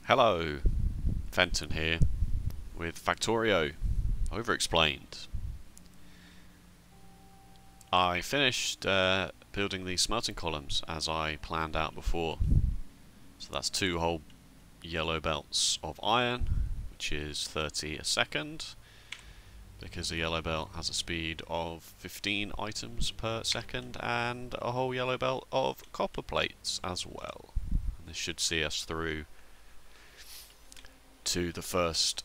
Hello, Fenton here with Factorio, OVEREXPLAINED. I finished building these smelting columns as I planned out before. So that's 2 whole yellow belts of iron, which is 30 a second, because a yellow belt has a speed of 15 items per second, and a whole yellow belt of copper plates as well. And this should see us through to the first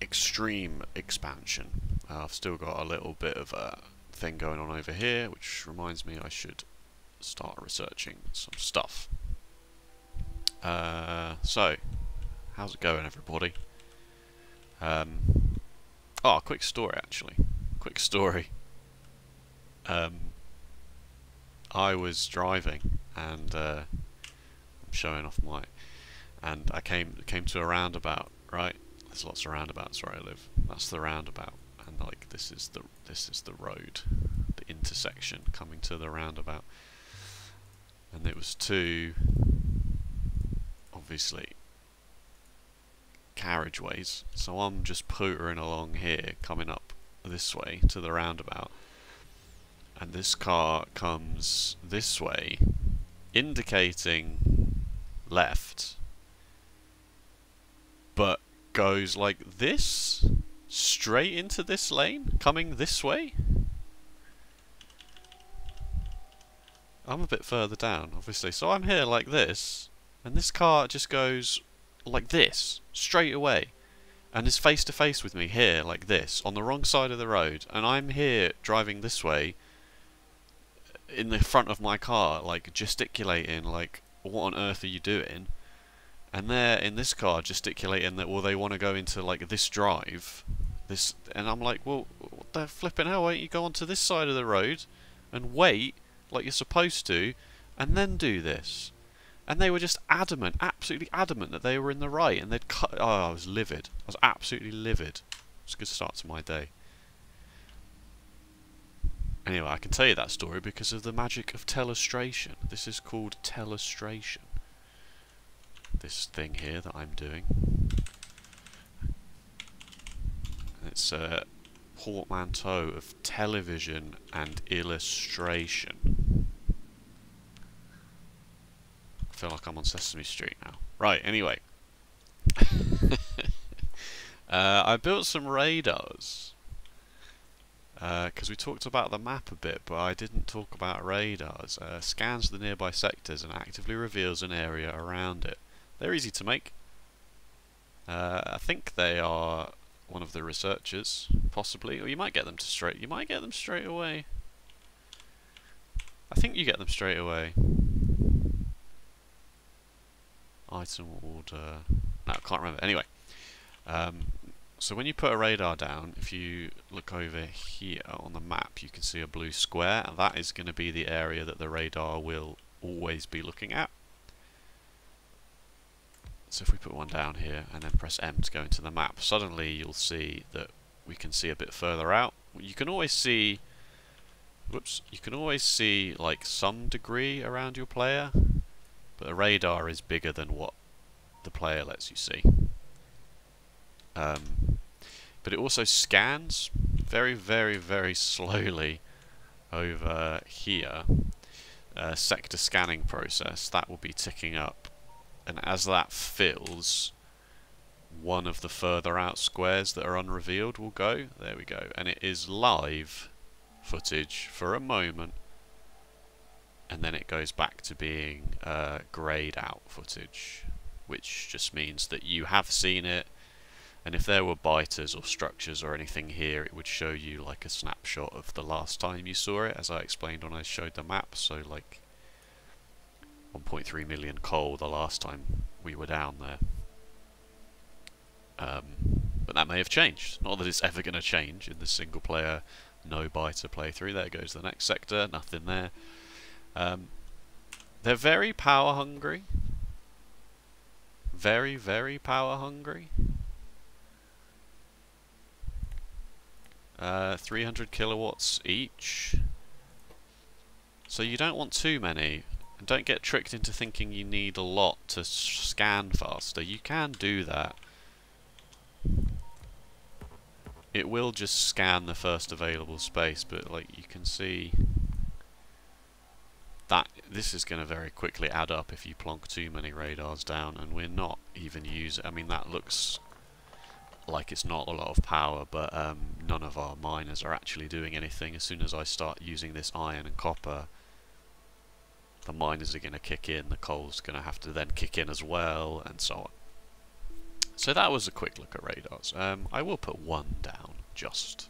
extreme expansion. I've still got a little bit of a thing going on over here, which reminds me I should start researching some stuff. So, how's it going, everybody? Oh, quick story actually. Quick story. I was driving and I'm showing off my. And I came to a roundabout, right? There's lots of roundabouts where I live. That's the roundabout, and like this is the road, the intersection coming to the roundabout. And it was 2, obviously, carriageways. So I'm just pootering along here, coming up this way to the roundabout, and this car comes this way, indicating left, but goes like this, straight into this lane, coming this way. I'm a bit further down, obviously, so I'm here like this, and this car just goes like this, straight away, and is face to face with me here, like this, on the wrong side of the road, and I'm here driving this way, in the front of my car, like gesticulating, like, what on earth are you doing? And they're in this car gesticulating that, well, they want to go into like this drive, this, and I'm like, well, what the flipping hell? Why don't you go onto this side of the road and wait like you're supposed to, and then do this? And they were just adamant, absolutely adamant that they were in the right, and they'd cut. Oh, I was livid. I was absolutely livid. It's a good start to my day. Anyway, I can tell you that story because of the magic of telestration. This is called telestration. This thing here that I'm doing. It's a portmanteau of television and illustration. I feel like I'm on Sesame Street now. Right, anyway. I built some radars. Because we talked about the map a bit, but I didn't talk about radars. Scans the nearby sectors and actively reveals an area around it. They're easy to make. I think they are one of the researchers, possibly, or you might get them straight. You might get them straight away. I think you get them straight away. Item order. No, I can't remember. Anyway, so when you put a radar down, if you look over here on the map, you can see a blue square, and that is going to be the area that the radar will always be looking at. So if we put one down here and then press M to go into the map, suddenly you'll see that we can see a bit further out. You can always see, whoops, you can always see like some degree around your player, but the radar is bigger than what the player lets you see. But it also scans very, very, very slowly over here. Sector scanning process, that will be ticking up. And as that fills, one of the further out squares that are unrevealed will go. There we go. And it is live footage for a moment. And then it goes back to being greyed out footage, which just means that you have seen it. And if there were biters or structures or anything here, it would show you like a snapshot of the last time you saw it, as I explained when I showed the map. So like 1.3 million coal the last time we were down there. But that may have changed. Not that it's ever going to change in the single player, no biter playthrough. There goes the next sector, nothing there. They're very power hungry. Very, very power hungry. 300 kilowatts each. So you don't want too many. And don't get tricked into thinking you need a lot to scan faster. You can do that. It will just scan the first available space, but like you can see that this is going to very quickly add up if you plonk too many radars down, and we're not even using. I mean, that looks like it's not a lot of power, but none of our miners are actually doing anything. As soon as I start using this iron and copper, the miners are going to kick in, the coal's going to have to then kick in as well, and so on. So that was a quick look at radars. I will put one down, just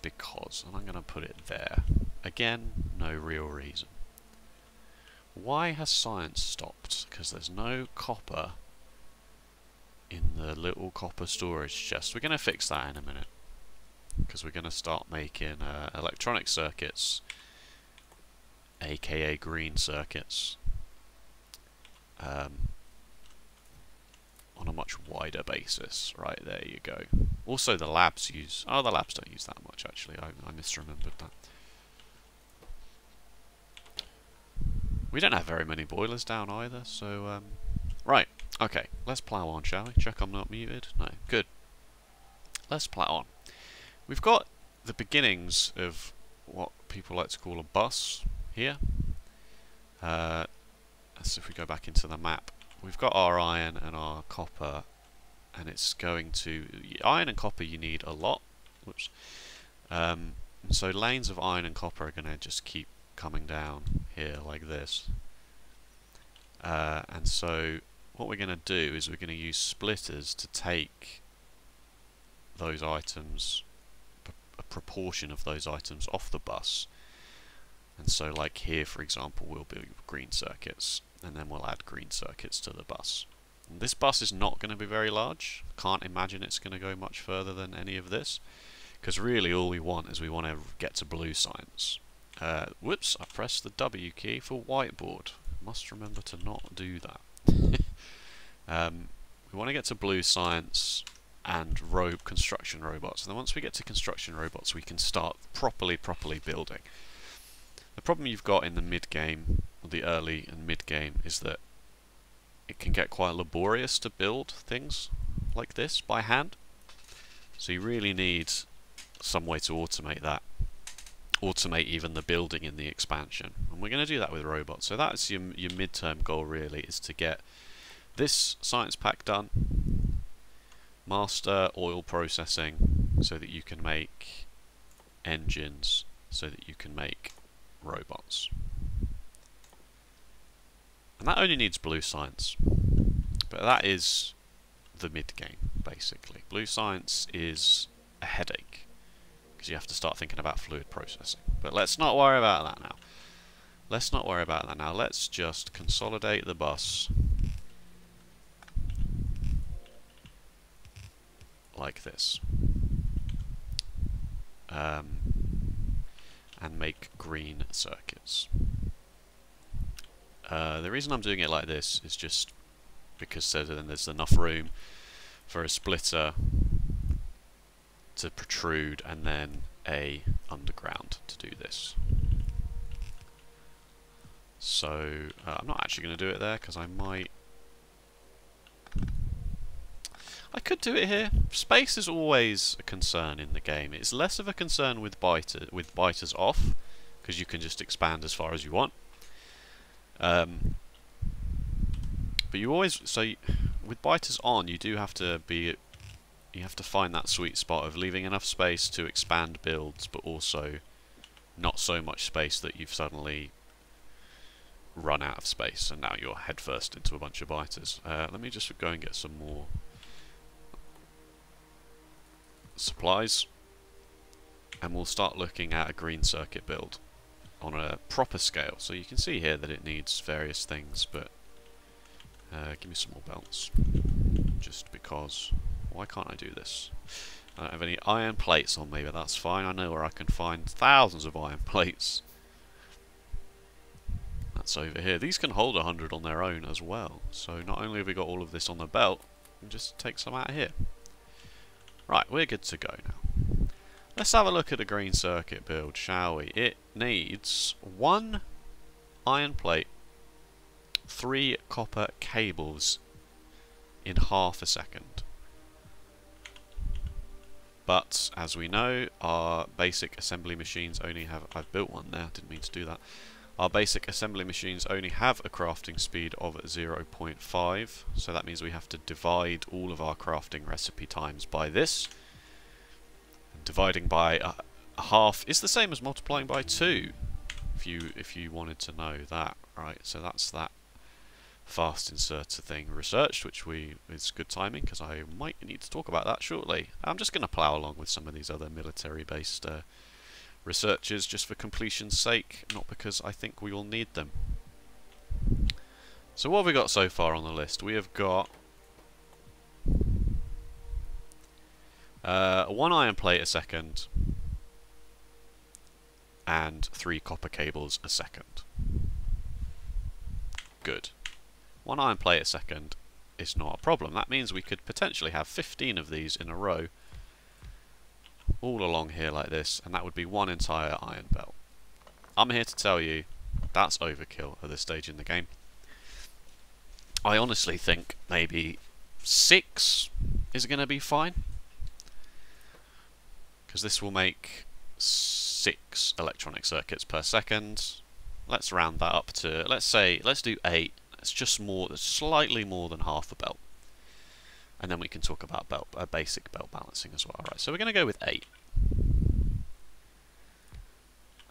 because, and I'm going to put it there. Again, no real reason. Why has science stopped? Because there's no copper in the little copper storage chest. We're going to fix that in a minute, because we're going to start making electronic circuits, aka green circuits, on a much wider basis. Right, there you go. Also the labs use... oh, the labs don't use that much actually, I misremembered that. We don't have very many boilers down either, so right, okay, let's plough on, shall we? Check I'm not muted? No, good. Let's plough on. We've got the beginnings of what people like to call a bus here. So if we go back into the map, we've got our iron and our copper, and it's going to... iron and copper you need a lot. Whoops. So lanes of iron and copper are going to just keep coming down here like this. And so what we're going to do is we're going to use splitters to take those items, a proportion of those items off the bus. And so like here, for example, we'll build green circuits, and then we'll add green circuits to the bus. And this bus is not going to be very large. Can't imagine it's going to go much further than any of this, because really all we want is we want to get to blue science. Whoops, I pressed the W key for whiteboard. Must remember to not do that. We want to get to blue science and construction robots. And then once we get to construction robots, we can start properly building. The problem you've got in the mid-game, or the early and mid-game, is that it can get quite laborious to build things like this by hand. So you really need some way to automate that. Automate even the building in the expansion. And we're going to do that with robots. So that's your mid-term goal really, is to get this science pack done. Master oil processing so that you can make engines, so that you can make robots. And that only needs blue science, but that is the mid-game basically. Blue science is a headache because you have to start thinking about fluid processing, but let's not worry about that now. Let's just consolidate the bus like this, and make green circuits. The reason I'm doing it like this is just because then there's enough room for a splitter to protrude and then a underground to do this. So I'm not actually going to do it there because I could do it here. Space is always a concern in the game. It's less of a concern with biters off, because you can just expand as far as you want. But you always with biters on, you do have to find that sweet spot of leaving enough space to expand builds, but also not so much space that you've suddenly run out of space and now you're headfirst into a bunch of biters. Let me just go and get some more supplies, and we'll start looking at a green circuit build on a proper scale. So you can see here that it needs various things, but give me some more belts, just because. Why can't I do this? I don't have any iron plates on me, but that's fine. I know where I can find thousands of iron plates. That's over here. These can hold 100 on their own as well, so not only have we got all of this on the belt, we can just take some out of here. Right, we're good to go now. Let's have a look at the green circuit build, shall we? It needs one iron plate 3 copper cables in half a second. But as we know, our basic assembly machines only have, I've built one there, didn't mean to do that. Our basic assembly machines only have a crafting speed of 0.5, so that means we have to divide all of our crafting recipe times by this. And dividing by a half is the same as multiplying by 2, if you wanted to know that, right? So that's that fast inserter thing researched, which is good timing because I might need to talk about that shortly. I'm just going to plough along with some of these other military-based researches just for completion's sake, not because I think we will need them. So what have we got so far on the list? We have got 1 iron plate a second and 3 copper cables a second. Good. 1 iron plate a second is not a problem. That means we could potentially have 15 of these in a row all along here like this, and that would be 1 entire iron belt. I'm here to tell you that's overkill at this stage in the game. I honestly think maybe 6 is going to be fine, because this will make 6 electronic circuits per second. Let's round that up to, let's do 8. It's just slightly more than half a belt. And then we can talk about basic belt balancing as well. Right, so we're going to go with 8.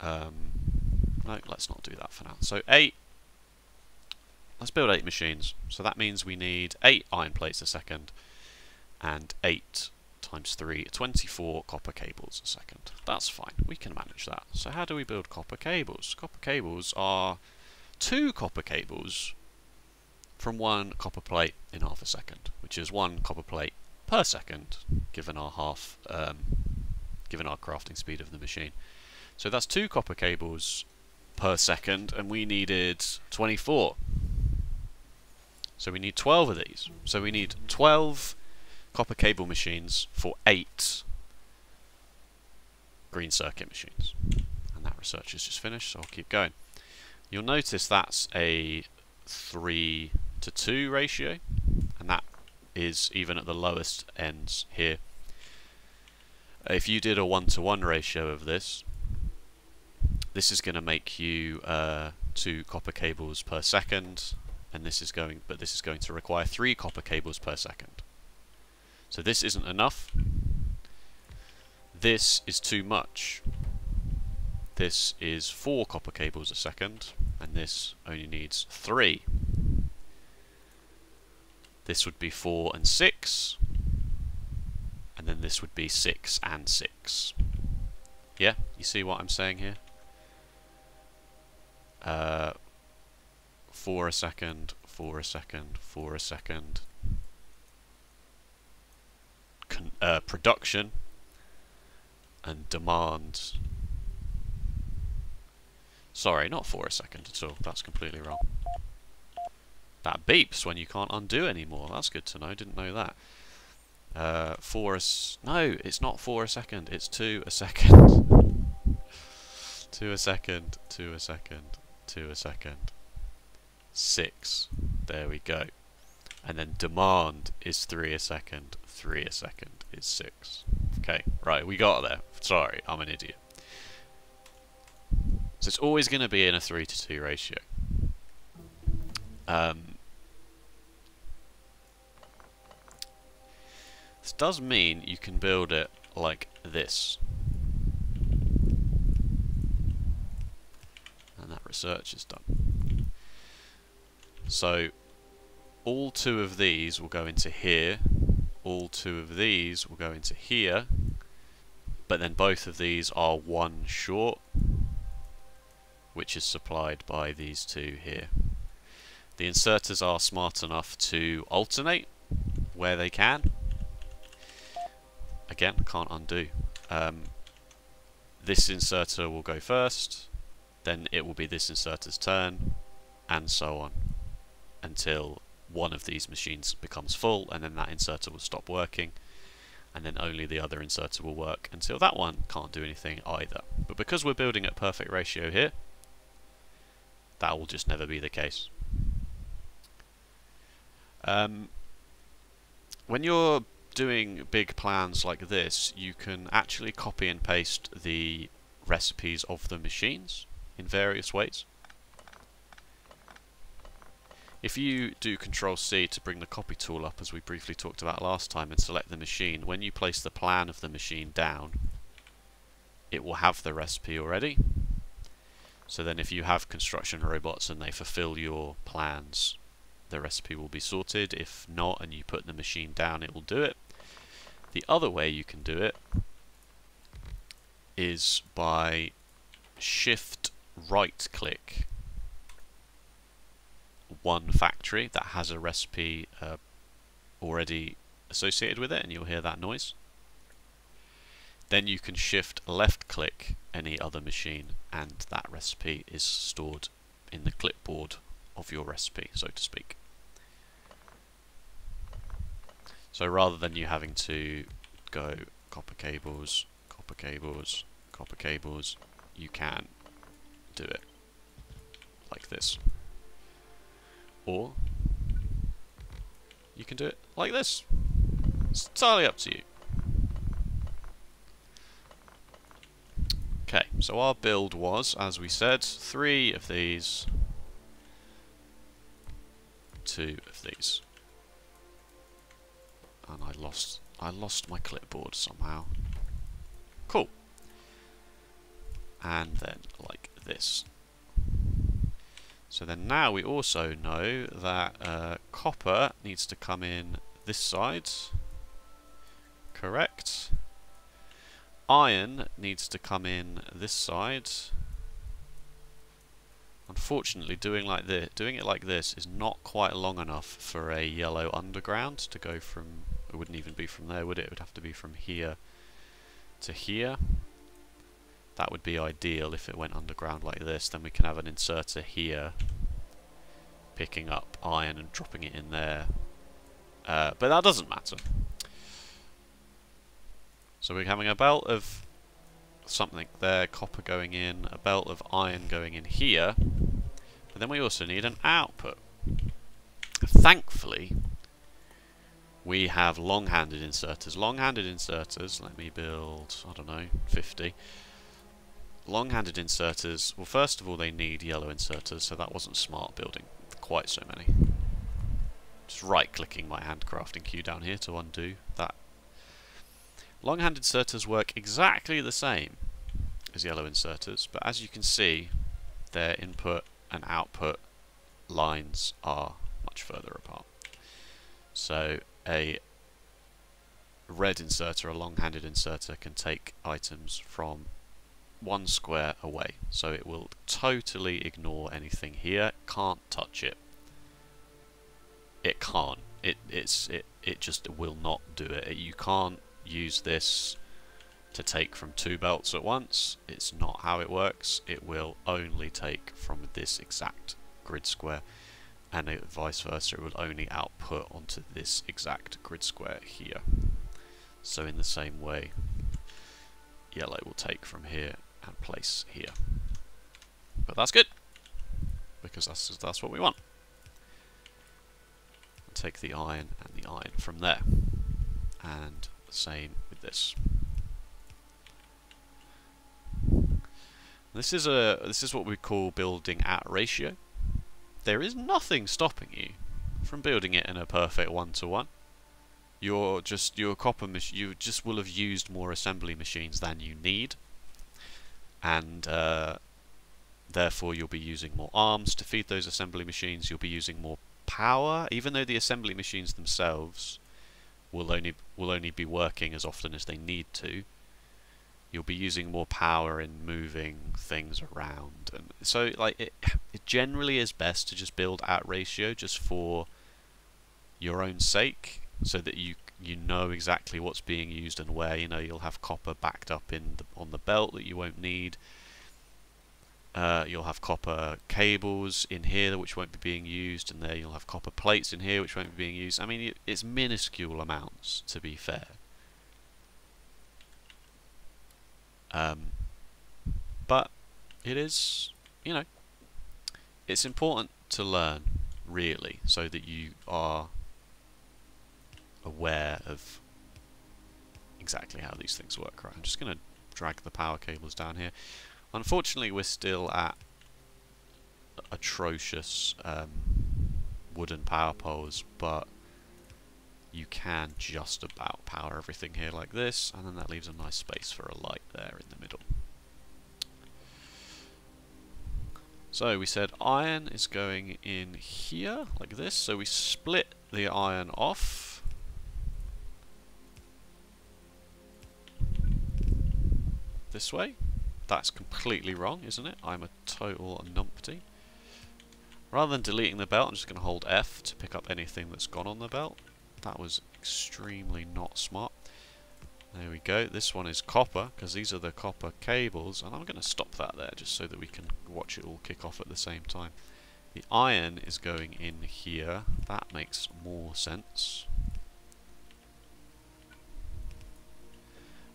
No, let's not do that for now. So 8. Let's build 8 machines. So that means we need 8 iron plates a second and 8 times 3, 24 copper cables a second. That's fine. We can manage that. So how do we build copper cables? Copper cables are 2 copper cables from 1 copper plate in half a second, which is 1 copper plate per second, given our given our crafting speed of the machine. So that's 2 copper cables per second, and we needed 24. So we need 12 of these. So we need 12 copper cable machines for 8 green circuit machines. And that research is just finished, so I'll keep going. You'll notice that's a 3 to 2 ratio, and that is even at the lowest ends here. If you did a 1-to-1 ratio of this, this is going to make you 2 copper cables per second, and this is going to require 3 copper cables per second. So this isn't enough. This is too much. This is 4 copper cables a second, and this only needs 3. This would be 4 and 6, and then this would be 6 and 6. Yeah, you see what I'm saying here? 4 a second, 4 a second, 4 a second. Production and demand. Sorry, not 4 a second at all. That's completely wrong. That beeps when you can't undo anymore. That's good to know. Didn't know that. No, it's not 4 a second. It's 2 a second. 2 a second. 2 a second. 2 a second. 6. There we go. And then demand is 3 a second. 3 a second is 6. Okay, right, we got there. Sorry, I'm an idiot. So it's always going to be in a 3 to 2 ratio. This does mean you can build it like this. And that research is done. So all 2 of these will go into here. All 2 of these will go into here. But then both of these are 1 short, which is supplied by these 2 here. The inserters are smart enough to alternate where they can. Again, can't undo. This inserter will go first, then it will be this inserter's turn, and so on, until one of these machines becomes full, and then that inserter will stop working, and then only the other inserter will work until that one can't do anything either. But because we're building at perfect ratio here, That will just never be the case. When you're doing big plans like this, you can actually copy and paste the recipes of the machines in various ways. If you do Control-C to bring the copy tool up, as we briefly talked about last time, and select the machine, when you place the plan of the machine down, it will have the recipe already. So then if you have construction robots and they fulfill your plans, the recipe will be sorted. If not, and you put the machine down, it will do it. The other way you can do it is by shift right click one factory that has a recipe already associated with it, and you'll hear that noise. Then you can shift left click any other machine and that recipe is stored in the clipboard of your recipe, so to speak. So rather than you having to go copper cables, copper cables, copper cables, you can do it like this. Or you can do it like this. It's entirely up to you. Okay, so our build was, as we said, 3 of these, 2 of these. And I lost my clipboard somehow. Cool. And then like this. So then now we also know that copper needs to come in this side. Correct. Iron needs to come in this side. Unfortunately, doing it like this is not quite long enough for a yellow underground to go from. It wouldn't even be from there, would it? It would have to be from here to here. That would be ideal if it went underground like this. Then we can have an inserter here picking up iron and dropping it in there. But that doesn't matter. So we're having a belt of something there, copper going in, a belt of iron going in here. But then we also need an output. Thankfully, we have long-handed inserters. Long-handed inserters, let me build, I don't know, 50. Long-handed inserters, well, first of all, they need yellow inserters, so that wasn't smart building quite so many. Just right-clicking my handcrafting queue down here to undo that. Long-handed inserters work exactly the same as yellow inserters, but as you can see, their input and output lines are much further apart. So a red inserter, a long-handed inserter, can take items from 1 square away, so it will totally ignore anything here. Can't touch it. It can't. It just will not do it. You can't use this to take from 2 belts at once. It's not how it works. It will only take from this exact grid square, and vice versa. It will only output onto this exact grid square here. So in the same way, yellow will take from here and place here. But that's good, because that's what we want. Take the iron and the iron from there, and the same with this. This is what we call building at ratio. There is nothing stopping you from building it in a perfect 1-to-1. You just will have used more assembly machines than you need, and therefore you'll be using more arms to feed those assembly machines. You'll be using more power, even though the assembly machines themselves will only be working as often as they need to. You'll be using more power in moving things around, and so like it generally is best to just build at ratio, just for your own sake, so that you know exactly what's being used and where. You know, you'll have copper backed up on the belt that you won't need. You'll have copper cables in here which won't be being used, and there you'll have copper plates in here which won't be being used. I mean, it's minuscule amounts, to be fair. But it is, you know, it's important to learn, really, so that you are aware of exactly how these things work. Right, I'm just going to drag the power cables down here. Unfortunately, we're still at atrocious wooden power poles, but you can just about power everything here like this, and then that leaves a nice space for a light there in the middle. So we said iron is going in here like this, so we split the iron off. This way. That's completely wrong, isn't it? I'm a total numpty. Rather than deleting the belt, I'm just going to hold F to pick up anything that's gone on the belt. That was extremely not smart. There we go. This one is copper, because these are the copper cables, and I'm going to stop that there just so that we can watch it all kick off at the same time. The iron is going in here. That makes more sense.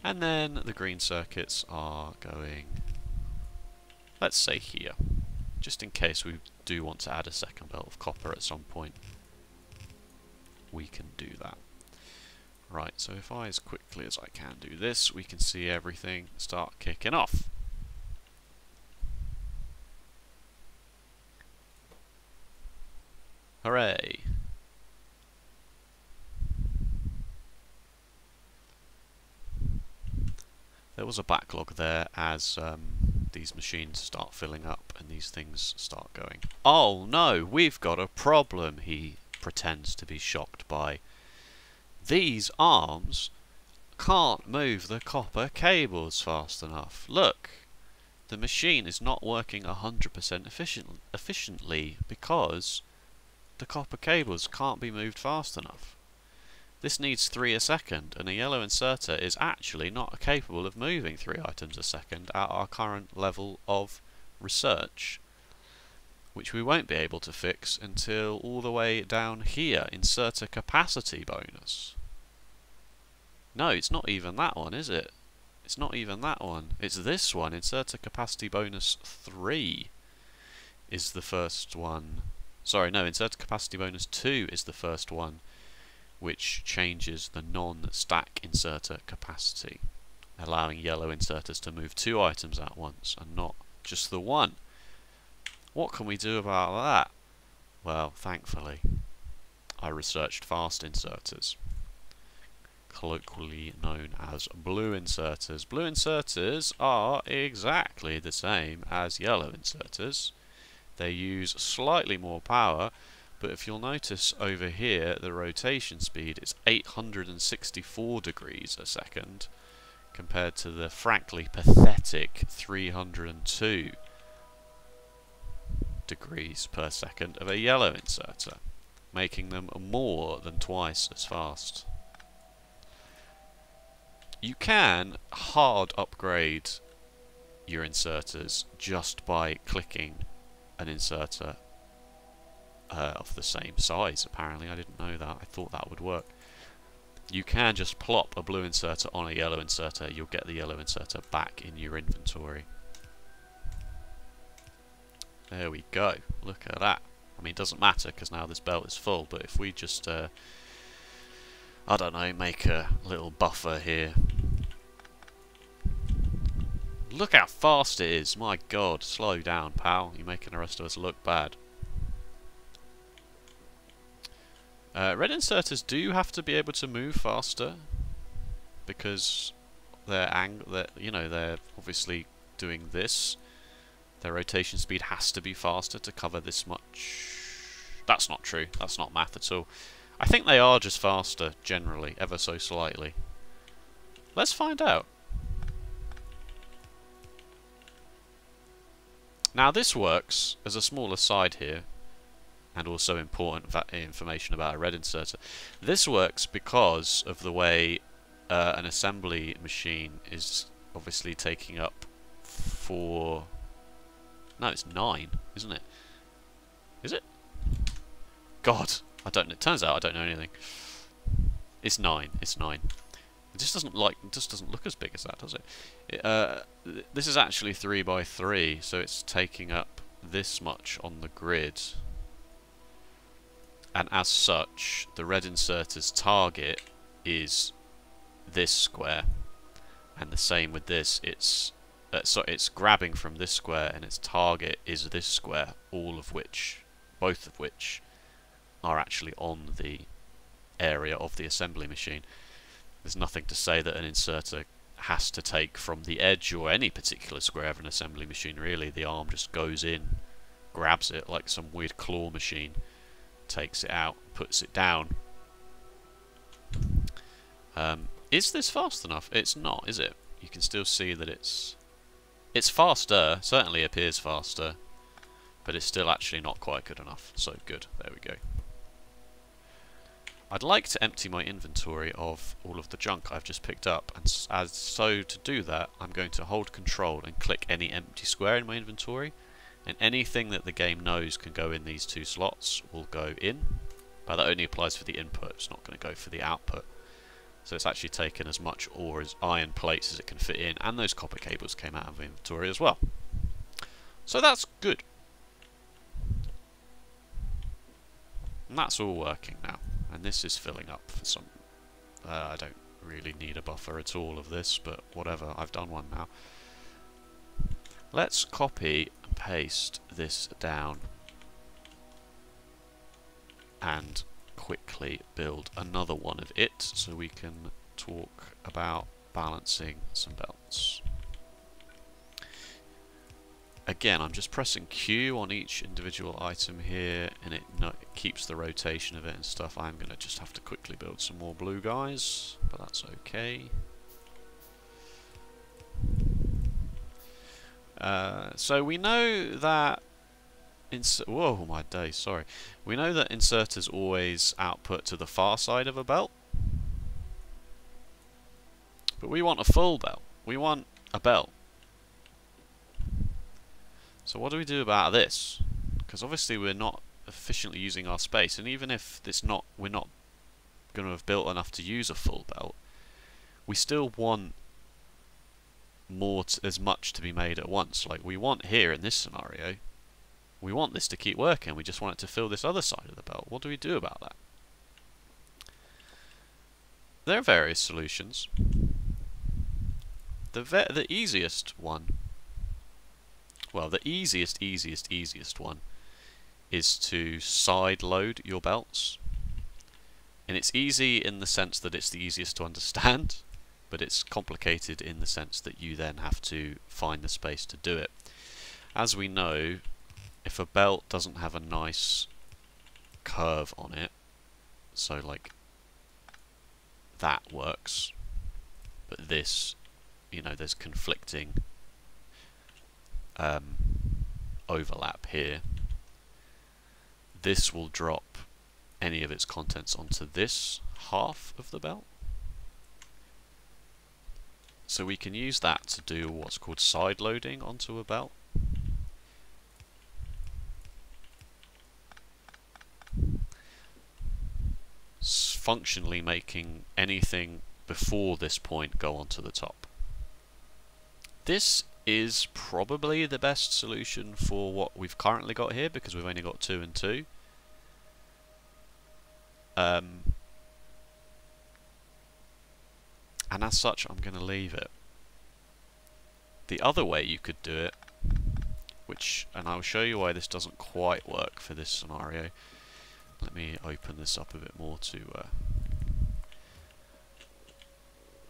And then the green circuits are going, let's say here, just in case we do want to add a second belt of copper at some point. We can do that. Right, so if I as quickly as I can do this, we can see everything start kicking off. Hooray! There was a backlog there as these machines start filling up and these things start going. Oh no, we've got a problem, he pretends to be shocked by. These arms can't move the copper cables fast enough. Look, the machine is not working 100% efficiently because the copper cables can't be moved fast enough. This needs 3 a second, and a yellow inserter is actually not capable of moving 3 items a second at our current level of research, which we won't be able to fix until all the way down here, inserter capacity bonus. No, it's not even that one, is it? It's not even that one. It's this one, inserter capacity bonus 3 is the first one. Sorry, no, inserter capacity bonus 2 is the first one, which changes the non-stack inserter capacity, allowing yellow inserters to move 2 items at once and not just the one. What can we do about that? Well, thankfully, I researched fast inserters, colloquially known as blue inserters. Blue inserters are exactly the same as yellow inserters. They use slightly more power, but if you'll notice over here, the rotation speed is 864 degrees a second, compared to the frankly pathetic 302 degrees per second of a yellow inserter, making them more than twice as fast. You can hard upgrade your inserters just by clicking an inserter of the same size, apparently. I didn't know that. I thought that would work. You can just plop a blue inserter on a yellow inserter. You'll get the yellow inserter back in your inventory. There we go. Look at that. I mean, it doesn't matter because now this belt is full, but if we just, I don't know, make a little buffer here. Look how fast it is. My god, slow down, pal. You're making the rest of us look bad. Red inserters do have to be able to move faster because they're obviously doing this. Their rotation speed has to be faster to cover this much. That's not true. That's not math at all. I think they are just faster generally, ever so slightly. Let's find out. Now this works, as a small aside here, and also important information about a red inserter. This works because of the way an assembly machine is obviously taking up 4... No, it's 9, isn't it? Is it? God, I don't know. It turns out I don't know anything. It's 9. It's 9. It just doesn't look as big as that, does it? This is actually 3 by 3, so it's taking up this much on the grid, and as such the red inserter's target is this square, and the same with this. It's so it's grabbing from this square and its target is this square, both of which are actually on the area of the assembly machine. There's nothing to say that an inserter has to take from the edge or any particular square of an assembly machine, really. The arm just goes in, grabs it like some weird claw machine, takes it out, puts it down. Is this fast enough? It's not, is it? You can still see that it's faster, certainly appears faster, but it's still actually not quite good enough. So good, there we go. I'd like to empty my inventory of all of the junk I've just picked up, and so to do that I'm going to hold control and click any empty square in my inventory, and anything that the game knows can go in these two slots will go in, but that only applies for the input, it's not going to go for the output. So it's actually taken as much ore as iron plates as it can fit in, and those copper cables came out of the inventory as well. So that's good. And that's all working now. And this is filling up for some... I don't really need a buffer at all of this, but whatever, I've done one now. Let's copy and paste this down and quickly build another one of it so we can talk about balancing some belts. Again, I'm just pressing Q on each individual item here, and it keeps the rotation of it and stuff. I'm going to just have to quickly build some more blue guys, but that's okay. So we know that... Whoa, my days, sorry. We know that inserters always output to the far side of a belt. But we want a full belt. We want a belt. So what do we do about this? Because obviously we're not efficiently using our space, and even if we're not going to have built enough to use a full belt, we still want as much to be made at once. Like we want here in this scenario, we want this to keep working, we just want it to fill this other side of the belt. What do we do about that? There are various solutions. The easiest one, well, the easiest one is to side load your belts. And it's easy in the sense that it's the easiest to understand, but it's complicated in the sense that you then have to find the space to do it. As we know, if a belt doesn't have a nice curve on it, so like that works, but this, you know, there's conflicting overlap here, this will drop any of its contents onto this half of the belt. So we can use that to do what's called side loading onto a belt. Functionally making anything before this point go onto the top. This is probably the best solution for what we've currently got here, because we've only got 2 and 2. And as such, I'm going to leave it. The other way you could do it, and I'll show you why this doesn't quite work for this scenario. Let me open this up a bit more to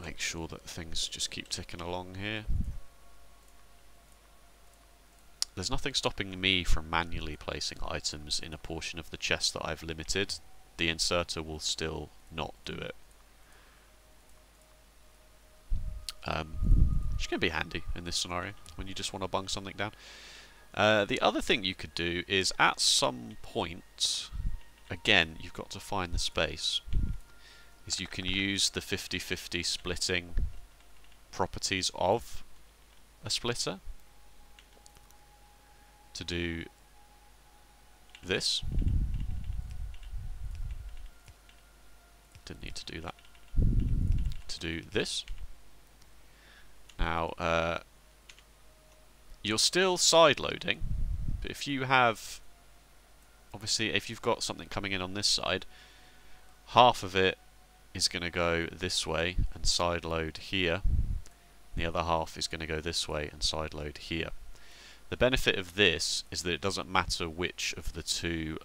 make sure that things just keep ticking along here. There's nothing stopping me from manually placing items in a portion of the chest that I've limited. The inserter will still not do it. Which can be handy in this scenario when you just want to bung something down. The other thing you could do is at some point, again, you've got to find the space, is you can use the 50-50 splitting properties of a splitter to do this. Didn't need to do that. To do this. Now, you're still side loading, But if you have, obviously, if you've got something coming in on this side, half of it is going to go this way and side load here. The other half is going to go this way and side load here. The benefit of this is that it doesn't matter which of the two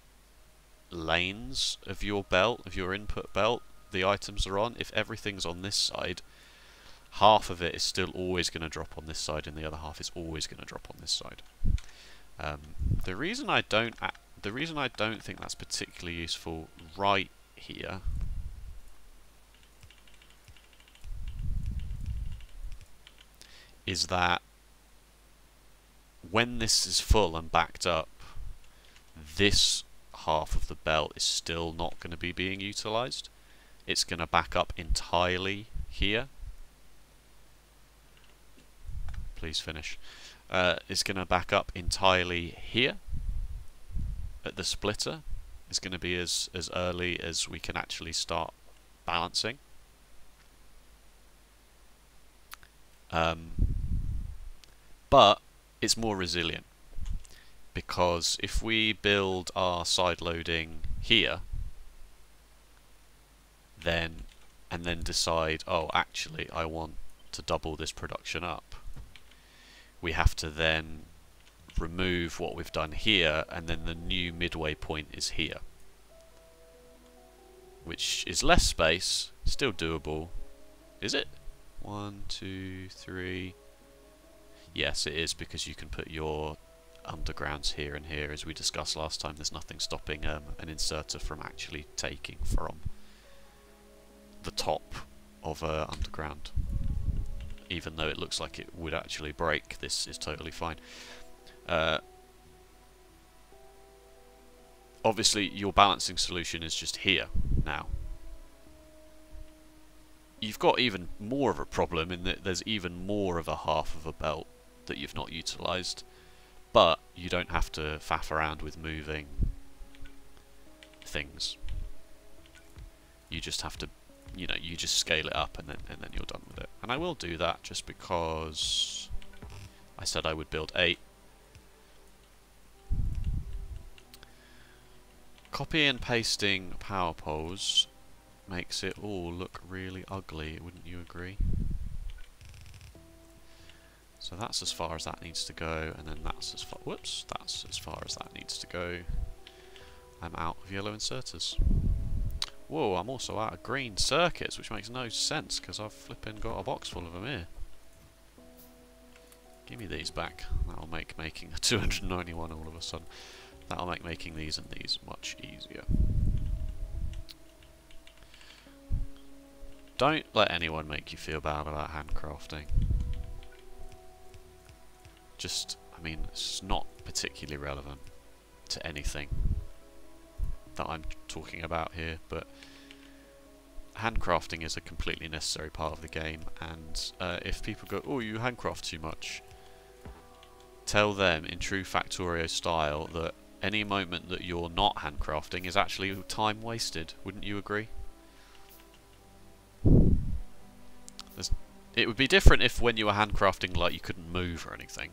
lanes of your belt, of your input belt, the items are on. If everything's on this side, half of it is still always going to drop on this side, and the other half is always going to drop on this side. The reason I don't think that's particularly useful right here is that when this is full and backed up, this half of the belt is still not going to be being utilized. It's going to back up entirely here. Please finish. It's going to back up entirely here at the splitter. It's going to be as early as we can actually start balancing. But it's more resilient, because if we build our side loading here, and then decide, oh, actually I want to double this production up, we have to then remove what we've done here, and then the new midway point is here, which is less space, still doable. Is it? 1, 2, 3. Yes, it is, because you can put your undergrounds here and here. As we discussed last time, there's nothing stopping an inserter from actually taking from the top of underground. Even though it looks like it would actually break, this is totally fine. Obviously, your balancing solution is just here now. You've got even more of a problem in that there's even more of a half of a belt that you've not utilised, but you don't have to faff around with moving things. You just have to, you know, you just scale it up and then you're done with it. And I will do that just because I said I would build 8. Copy and pasting power poles makes it all look really ugly, wouldn't you agree? So that's as far as that needs to go, and then that's as far, whoops, that's as far as that needs to go. I'm out of yellow inserters. Whoa, I'm also out of green circuits, which makes no sense, because I've flipping got a box full of them here. Give me these back. That'll make making a 291 all of a sudden. That'll make making these and these much easier. Don't let anyone make you feel bad about handcrafting. Just, I mean, it's not particularly relevant to anything that I'm talking about here, but handcrafting is a completely necessary part of the game, and if people go, oh, you handcraft too much, tell them in true Factorio style that any moment that you're not handcrafting is actually time wasted. Wouldn't you agree? It would be different if when you were handcrafting, like, you couldn't move or anything.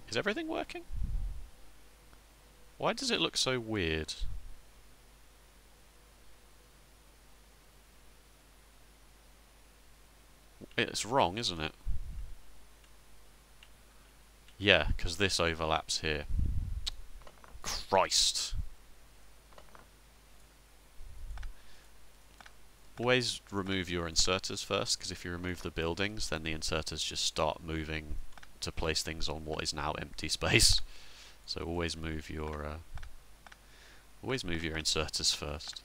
Is everything working? Why does it look so weird? It's wrong, isn't it? Yeah, because this overlaps here. Christ. Always remove your inserters first, because if you remove the buildings, then the inserters just start moving to place things on what is now empty space. So always move your inserters first.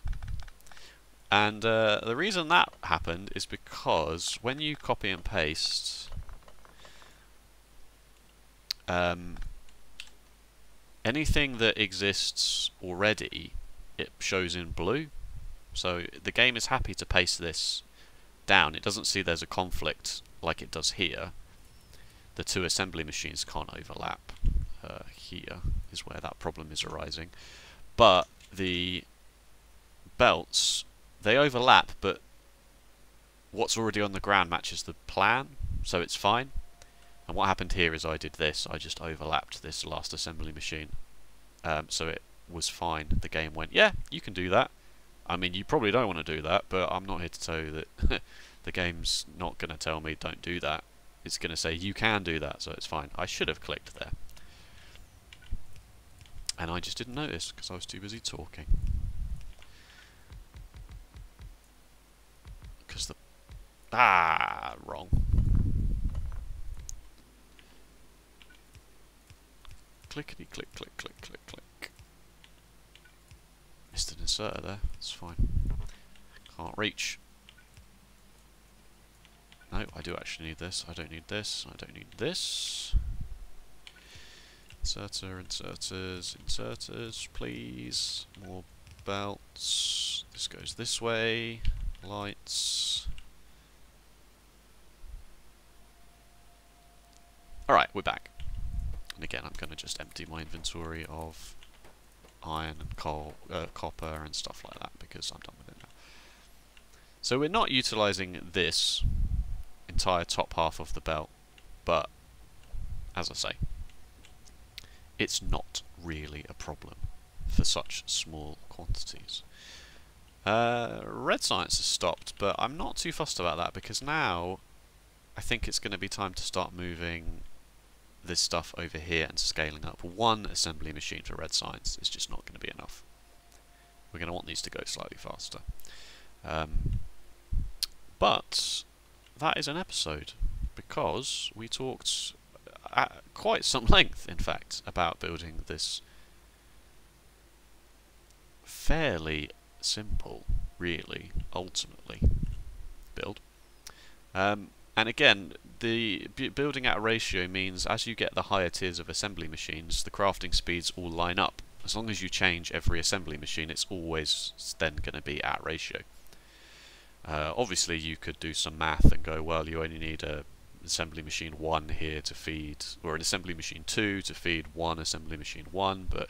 And the reason that happened is because when you copy and paste, anything that exists already, it shows in blue. So the game is happy to paste this down. It doesn't see there's a conflict like it does here. The two assembly machines can't overlap. Here is where that problem is arising. But the belts, they overlap, but what's already on the ground matches the plan. so it's fine. And what happened here is I did this. I just overlapped this last assembly machine. So it was fine. The game went, yeah, you can do that. I mean, you probably don't want to do that, but I'm not here to tell you that the game's not going to tell me don't do that. It's going to say you can do that, so it's fine. I should have clicked there. And I just didn't notice because I was too busy talking. Because the... wrong. Clickety click, click, click, click, click. Missed an inserter there. It's fine. Can't reach. No, I do actually need this. I don't need this. I don't need this. Inserter, inserters, inserters, please. More belts. This goes this way. Lights. Alright, we're back. And again, I'm going to just empty my inventory of iron and coal, copper and stuff like that because I'm done with it now. So we're not utilising this entire top half of the belt, but as I say, it's not really a problem for such small quantities. Red science has stopped, but I'm not too fussed about that because now I think it's going to be time to start moving this stuff over here and scaling up. One assembly machine for red science is just not going to be enough. We're going to want these to go slightly faster. But that is an episode because we talked at quite some length, in fact, about building this fairly simple, really, ultimately, build. And again, the building at a ratio means as you get the higher tiers of assembly machines, the crafting speeds all line up. As long as you change every assembly machine, it's always then going to be at ratio. Obviously, you could do some math and go, well, you only need a assembly machine 1 here to feed, or an assembly machine 2 to feed one assembly machine 1, but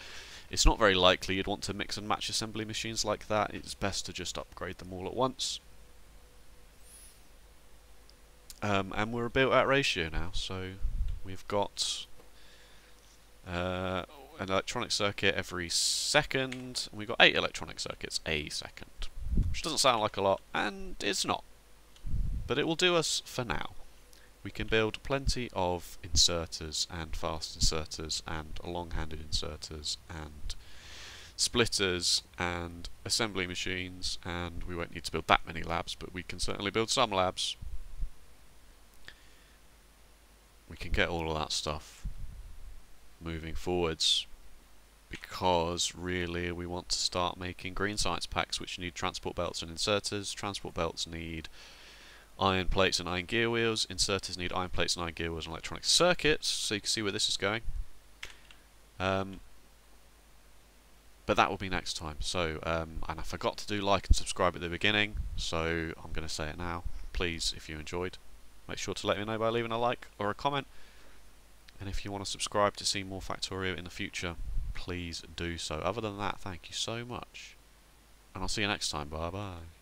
it's not very likely you'd want to mix and match assembly machines like that. It's best to just upgrade them all at once. And we're built at ratio now, so we've got an electronic circuit every second, and we've got 8 electronic circuits a second, which doesn't sound like a lot, and it's not, but it will do us for now. We can build plenty of inserters and fast inserters and long-handed inserters and splitters and assembly machines, and we won't need to build that many labs, but we can certainly build some labs. We can get all of that stuff moving forwards because really we want to start making green science packs which need transport belts and inserters. Transport belts need iron plates and iron gear wheels. Inserters need iron plates and iron gear wheels and electronic circuits, so you can see where this is going. But that will be next time. So, and I forgot to do like and subscribe at the beginning, so I'm going to say it now. Please, if you enjoyed, make sure to let me know by leaving a like or a comment. And if you want to subscribe to see more Factorio in the future, please do so. Other than that, thank you so much. And I'll see you next time. Bye bye.